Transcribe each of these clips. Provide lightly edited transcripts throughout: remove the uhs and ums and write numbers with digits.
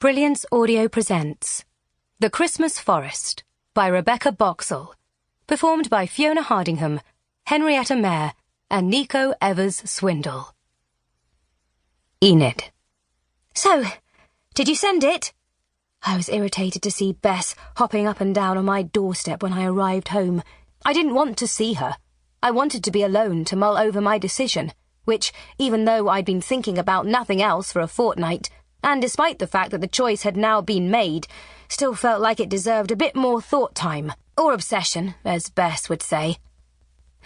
Brilliance Audio presents The Christmas Forest by Rebecca Boxall, performed by Fiona Hardingham, Henrietta Mayer, and Nico Evers Swindle. Enid. So, did you send it? I was irritated to see Bess hopping up and down on my doorstep when I arrived home. I didn't want to see her. I wanted to be alone to mull over my decision, which, even though I'd been thinking about nothing else for a fortnight, and despite the fact that the choice had now been made, still felt like it deserved a bit more thought time, or obsession, as Bess would say.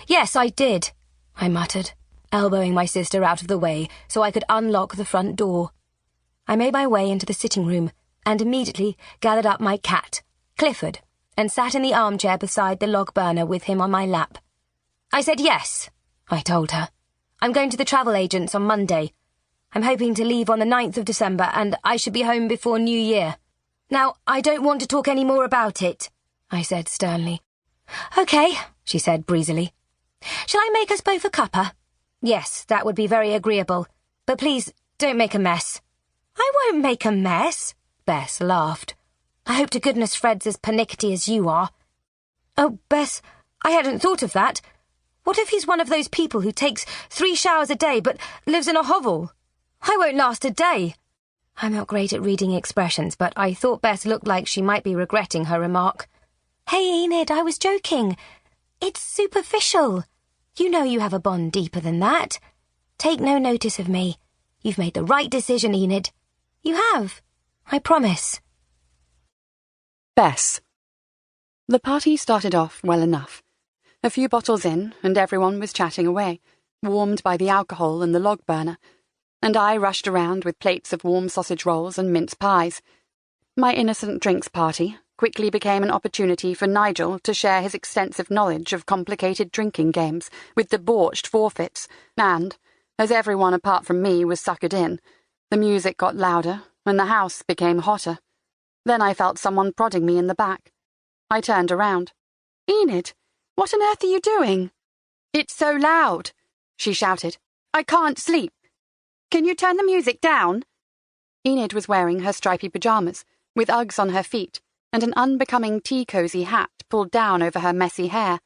Yes, I did, I muttered, elbowing my sister out of the way so I could unlock the front door. I made my way into the sitting room and immediately gathered up my cat, Clifford, and sat in the armchair beside the log burner with him on my lap. I said yes, I told her. I'm going to the travel agents on Monday. I'm hoping to leave on the 9th of December, and I should be home before New Year. Now, I don't want to talk any more about it, I said sternly. Okay, she said breezily. Shall I make us both a cuppa? Yes, that would be very agreeable. But please, don't make a mess. I won't make a mess, Bess laughed. I hope to goodness Fred's as pernickety as you are. Oh, Bess, I hadn't thought of that. What if he's one of those people who takes 3 showers a day but lives in a hovel? I won't last a day. I'm not great at reading expressions, but I thought Bess looked like she might be regretting her remark. Hey, Enid, I was joking. It's superficial. You know you have a bond deeper than that. Take no notice of me. You've made the right decision, Enid. You have. I promise. Bess. The party started off well enough. A few bottles in, and everyone was chatting away, warmed by the alcohol and the log burner, and I rushed around with plates of warm sausage rolls and mince pies. My innocent drinks party quickly became an opportunity for Nigel to share his extensive knowledge of complicated drinking games with debauched forfeits, and, as everyone apart from me was suckered in, the music got louder and the house became hotter. Then I felt someone prodding me in the back. I turned around. "Enid, what on earth are you doing?" "It's so loud," she shouted. "I can't sleep. Can you turn the music down?" Enid was wearing her stripy pyjamas, with Uggs on her feet, and an unbecoming tea-cosy hat pulled down over her messy hair.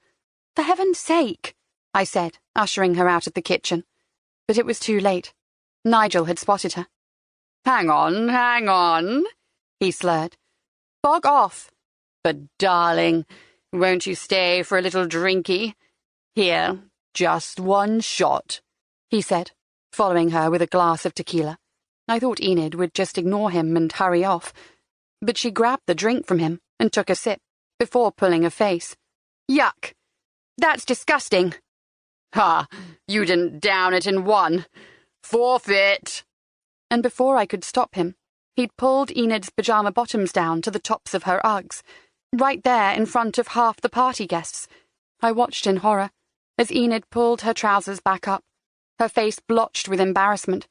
"For heaven's sake," I said, ushering her out of the kitchen. But it was too late. Nigel had spotted her. Hang on, he slurred. "Bog off. But, darling, won't you stay for a little drinky? Here, just one shot," he said, following her with a glass of tequila. I thought Enid would just ignore him and hurry off, but she grabbed the drink from him and took a sip, before pulling a face. "Yuck! That's disgusting." "Ha! You didn't down it in one. Forfeit!" And before I could stop him, he'd pulled Enid's pyjama bottoms down to the tops of her Uggs, right there in front of half the party guests. I watched in horror as Enid pulled her trousers back up, her face blotched with embarrassment,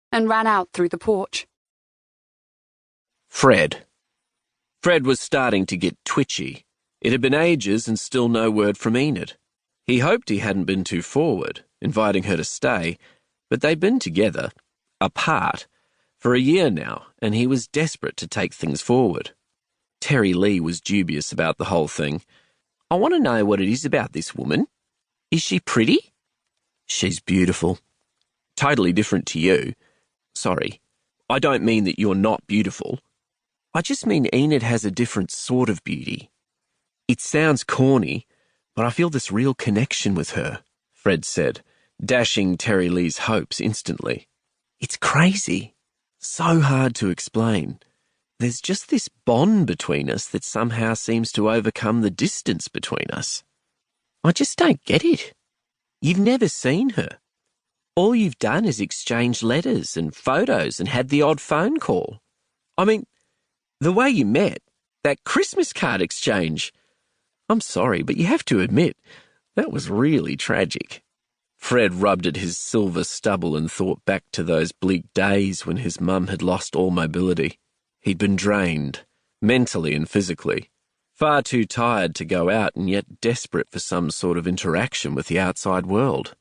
and ran out through the porch. Fred. Fred was starting to get twitchy. It had been ages and still no word from Enid. He hoped he hadn't been too forward, inviting her to stay, but they'd been together, apart, for a year now, and he was desperate to take things forward. Terry Lee was dubious about the whole thing. "I want to know what it is about this woman. Is she pretty?" "She's beautiful." "Totally different to you. Sorry, I don't mean that you're not beautiful. I just mean Enid has a different sort of beauty. It sounds corny, but I feel this real connection with her," Fred said, dashing Terry Lee's hopes instantly. "It's crazy. So hard to explain. There's just this bond between us that somehow seems to overcome the distance between us. I just don't get it. You've never seen her. All you've done is exchange letters and photos and had the odd phone call. I mean, the way you met, that Christmas card exchange. I'm sorry, but you have to admit, that was really tragic." Fred rubbed at his silver stubble and thought back to those bleak days when his mum had lost all mobility. He'd been drained, mentally and physically, far too tired to go out and yet desperate for some sort of interaction with the outside world.